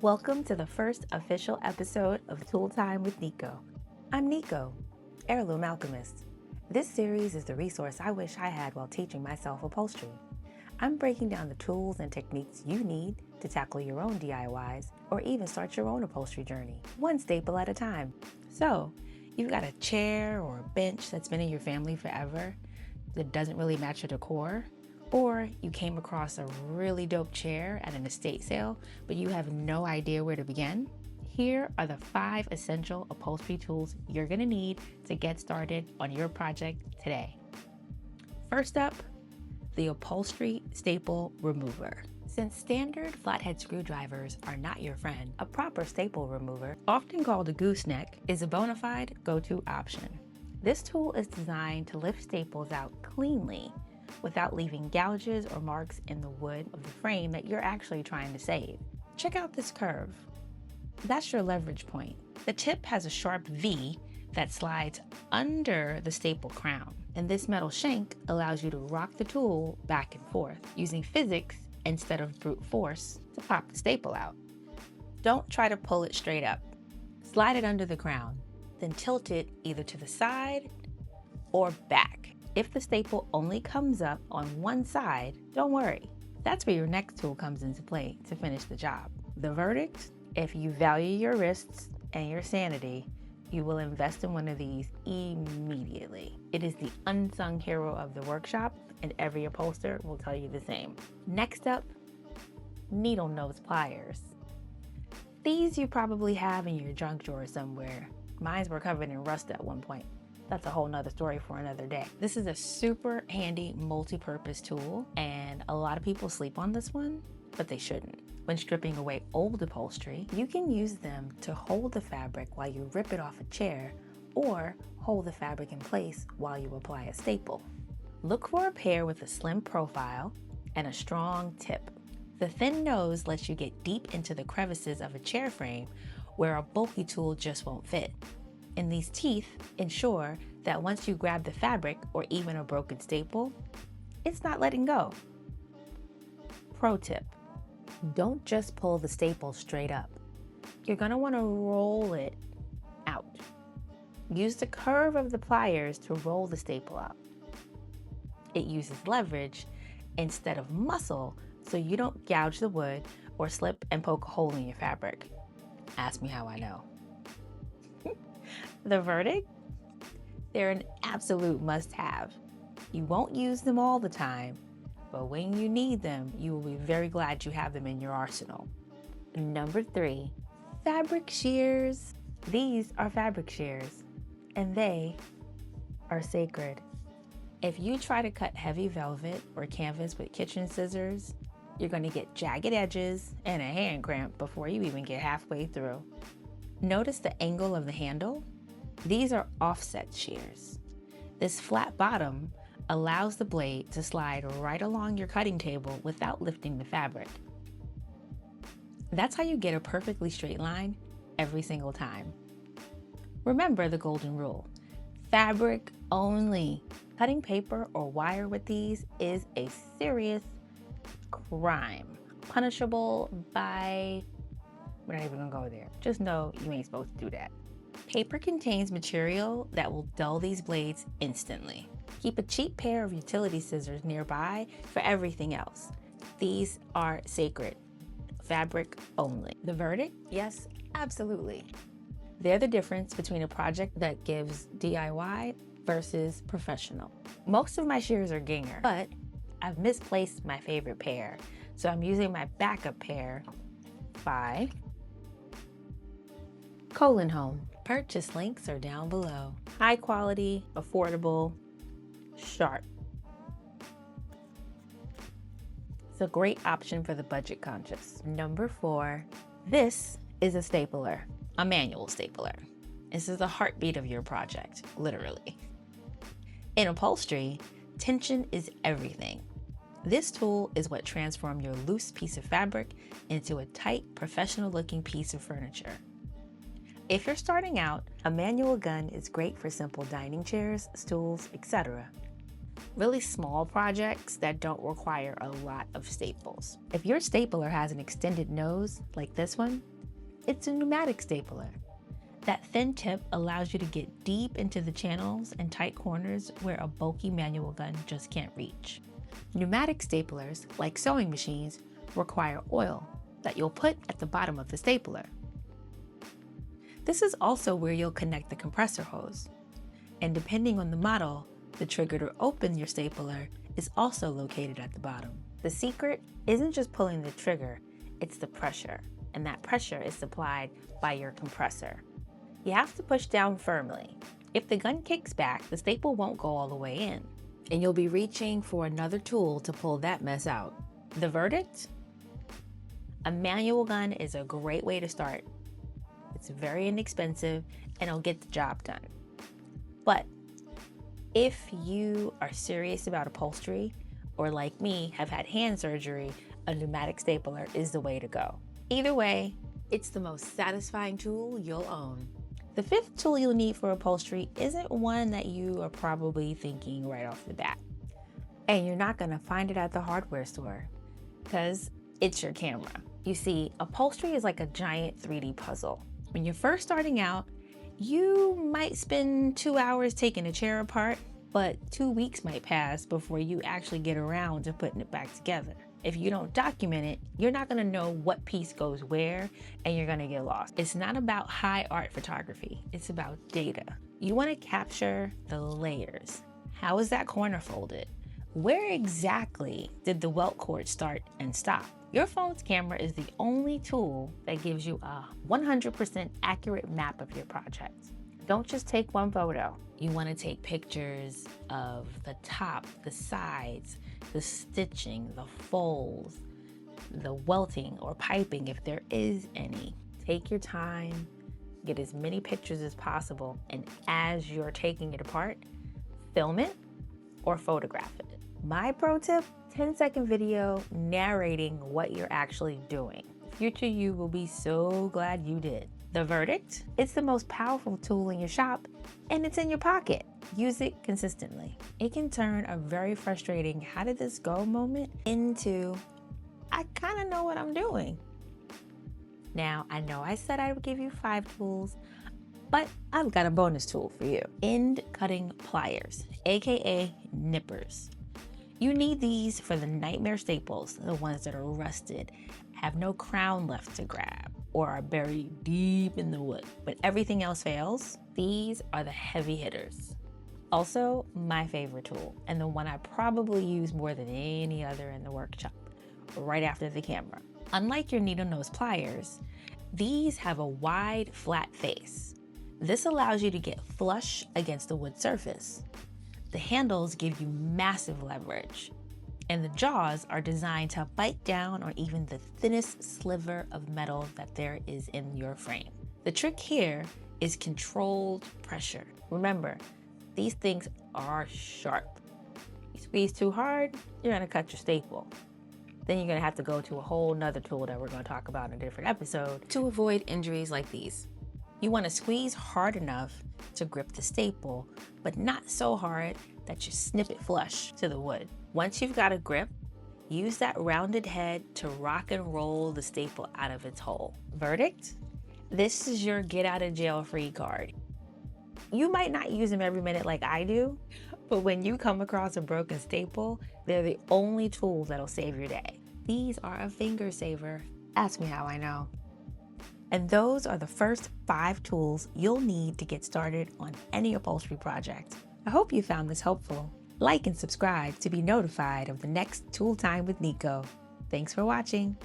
Welcome to the first official episode of Tool Time with niCo. I'm niCo, Heirloom Alchemist. This series is the resource I wish I had while teaching myself upholstery. I'm breaking down the tools and techniques you need to tackle your own DIYs or even start your own upholstery journey, one staple at a time. So, you've got a chair or a bench that's been in your family forever that doesn't really match your decor, or you came across a really dope chair at an estate sale, but you have no idea where to begin. Here are the 5 essential upholstery tools you're gonna need to get started on your project today. First up, the Upholstery Staple Remover. Since standard flathead screwdrivers are not your friend, a proper staple remover, often called a gooseneck, is a bona fide go-to option. This tool is designed to lift staples out cleanly without leaving gouges or marks in the wood of the frame that you're actually trying to save. Check out this curve. That's your leverage point. The tip has a sharp V that slides under the staple crown, and this metal shank allows you to rock the tool back and forth using physics instead of brute force to pop the staple out. Don't try to pull it straight up. Slide it under the crown, then tilt it either to the side or back. If the staple only comes up on one side, don't worry. That's where your next tool comes into play to finish the job. The verdict? If you value your wrists and your sanity, you will invest in one of these immediately. It is the unsung hero of the workshop, and every upholsterer will tell you the same. Next up, needle nose pliers. These you probably have in your junk drawer somewhere. Mine were covered in rust at one point. That's a whole nother story for another day. This is a super handy multi-purpose tool, and a lot of people sleep on this one, but they shouldn't. When stripping away old upholstery, you can use them to hold the fabric while you rip it off a chair, or hold the fabric in place while you apply a staple. Look for a pair with a slim profile and a strong tip. The thin nose lets you get deep into the crevices of a chair frame where a bulky tool just won't fit. And these teeth ensure that once you grab the fabric or even a broken staple, it's not letting go. Pro tip, don't just pull the staple straight up. You're gonna wanna roll it out. Use the curve of the pliers to roll the staple out. It uses leverage instead of muscle, so you don't gouge the wood or slip and poke a hole in your fabric. Ask me how I know. The verdict? They're an absolute must-have. You won't use them all the time, but when you need them, you will be very glad you have them in your arsenal. Number 3, fabric shears. These are fabric shears, and they are sacred. If you try to cut heavy velvet or canvas with kitchen scissors, you're going to get jagged edges and a hand cramp before you even get halfway through. Notice the angle of the handle? These are offset shears. This flat bottom allows the blade to slide right along your cutting table without lifting the fabric. That's how you get a perfectly straight line every single time. Remember the golden rule: fabric only. Cutting paper or wire with these is a serious crime, punishable by, we're not even gonna go there. Just know you ain't supposed to do that. Paper contains material that will dull these blades instantly. Keep a cheap pair of utility scissors nearby for everything else. These are sacred. Fabric only. The verdict? Yes, absolutely. They're the difference between a project that gives DIY versus professional. Most of my shears are Ginger, but I've misplaced my favorite pair, so I'm using my backup pair by Home. Purchase links are down below. High quality, affordable, sharp. It's a great option for the budget conscious. Number 4, this is a stapler, a manual stapler. This is the heartbeat of your project, literally. In upholstery, tension is everything. This tool is what transforms your loose piece of fabric into a tight, professional-looking piece of furniture. If you're starting out, a manual gun is great for simple dining chairs, stools, etc. Really small projects that don't require a lot of staples. If your stapler has an extended nose, like this one, It's a pneumatic stapler. That thin tip allows you to get deep into the channels and tight corners where a bulky manual gun just can't reach. Pneumatic staplers, like sewing machines, require oil that you'll put at the bottom of the stapler. This is also where you'll connect the compressor hose. And depending on the model, the trigger to open your stapler is also located at the bottom. The secret isn't just pulling the trigger, it's the pressure, and that pressure is supplied by your compressor. You have to push down firmly. If the gun kicks back, the staple won't go all the way in, and you'll be reaching for another tool to pull that mess out. The verdict? A manual gun is a great way to start. It's very inexpensive and it'll get the job done. But if you are serious about upholstery, or like me, have had hand surgery, a pneumatic stapler is the way to go. Either way, it's the most satisfying tool you'll own. The fifth tool you'll need for upholstery isn't one that you are probably thinking right off the bat. And you're not gonna find it at the hardware store, because it's your camera. You see, upholstery is like a giant 3D puzzle. When you're first starting out, you might spend 2 hours taking a chair apart, but 2 weeks might pass before you actually get around to putting it back together. If you don't document it, you're not gonna know what piece goes where, and you're gonna get lost. It's not about high art photography, it's about data. You wanna capture the layers. How is that corner folded? Where exactly did the welt cord start and stop? Your phone's camera is the only tool that gives you a 100% accurate map of your project. Don't just take one photo. You want to take pictures of the top, the sides, the stitching, the folds, the welting or piping if there is any. Take your time, get as many pictures as possible, and as you're taking it apart, film it or photograph it. My pro tip, 10-second video narrating what you're actually doing. Future you will be so glad you did. The verdict? It's the most powerful tool in your shop, and it's in your pocket. Use it consistently. It can turn a very frustrating how did this go moment into I kind of know what I'm doing. Now, I know I said I would give you 5 tools, but I've got a bonus tool for you. End cutting pliers, aka nippers. You need these for the nightmare staples, the ones that are rusted, have no crown left to grab, or are buried deep in the wood. When everything else fails, these are the heavy hitters. Also, my favorite tool, and the one I probably use more than any other in the workshop, right after the camera. Unlike your needle nose pliers, these have a wide, flat face. This allows you to get flush against the wood surface. The handles give you massive leverage, and the jaws are designed to bite down on even the thinnest sliver of metal that there is in your frame. The trick here is controlled pressure. Remember, these things are sharp. You squeeze too hard, you're gonna cut your staple. Then you're gonna have to go to a whole nother tool that we're gonna talk about in a different episode to avoid injuries like these. You wanna squeeze hard enough to grip the staple, but not so hard that you snip it flush to the wood. Once you've got a grip, use that rounded head to rock and roll the staple out of its hole. Verdict? This is your get out of jail free card. You might not use them every minute like I do, but when you come across a broken staple, they're the only tool that'll save your day. These are a finger saver. Ask me how I know. And those are the first 5 tools you'll need to get started on any upholstery project. I hope you found this helpful. Like and subscribe to be notified of the next Tool Time with niCo. Thanks for watching.